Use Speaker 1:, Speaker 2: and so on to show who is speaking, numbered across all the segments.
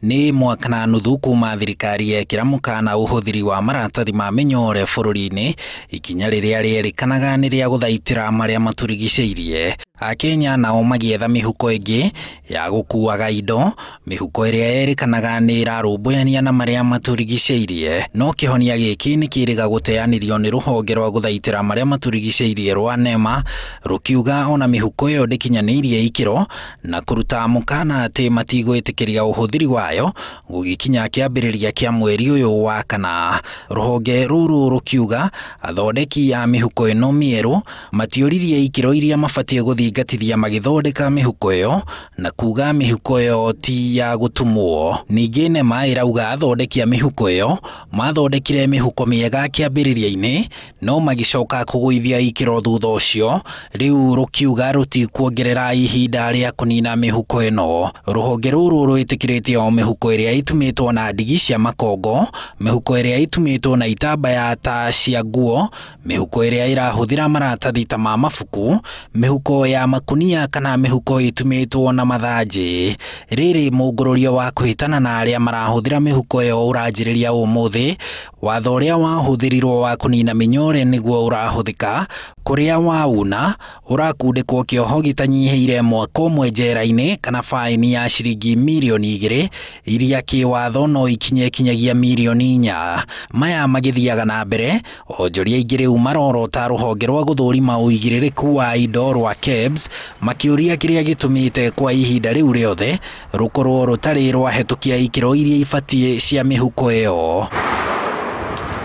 Speaker 1: Ni mwaka na nuthu kuuma thirikari yekira Mukana uhuthiri wa maratathi ma minyore bururi-ini, ikinya riria rierikanaga ni ria guthaitira maria maturigiciirie. Akenya nao magietha mihuko ingi ya gukuaga indo, mihuko iria yerikanaga ni irarumbuania na maria maturigiciirie. No kihonia giki ni kiriga guteanirio ni ruhonge rwa guthaitira maria maturigiciirie rwa NEMA, rukiuga ona mihuko iyo ndikinyaniirie ikiro na kuruta mukana ati matigwitikiria uhuthiri wayo gugikinya kiambiriria kia mweri uyu wa kana. Ruhonge ruru rukiuga athondeki a mihuko ino mieru matiuririe ikiro iria mabatie guthingatithia magithondeka mihuko iyo na kuga mihuko iyo ti ya gutumwo. Ningi NEMA irauga athondeki a mihuko iyo mathondekire mihuko miega kiambiriria-ini no magicoka kuguithia ikiro thutha ucio, riu rukiuga rutikuongerera ihinda ria kunina mihuko ino. Ruhonge ruru rwitikiritie o mihuko iria itumitwo na ndigi cia makongo, mihuko iria itumitwo na itambaya ta cia nguo, mihuko iria irahuthira maratathi ta ma mabuku, mihuko ya makunia kana mihuko itumitwo na mathanji. Riri mungururio wa kuhitana na aria marahuthira mihuko iyo uranjiriria umuthi. Watho uria wahuthirirwo wa kunina minyore niguo urahuthika, kuria wauna urakundikwo kioho gitanyihiire mwaka umwe njera-ini kana faini ya ciringi mirioni 2 iria kiwatho no ikinyagia mirioni 4. Maya magithiaga na mbere, onjoria ingi riu marorota ruhonge rwa guthurima uigiririku wa indo rwa KEBS makiuria kiria gitumite kwa ihinda riu riothe rukorwo rutari rwahetukia ikiro iria ibatie cia mihuko iyo.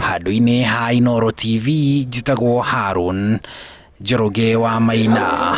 Speaker 1: Handu-ini ha Inoro TV, njitagwo Harun Njoroge wa Maina.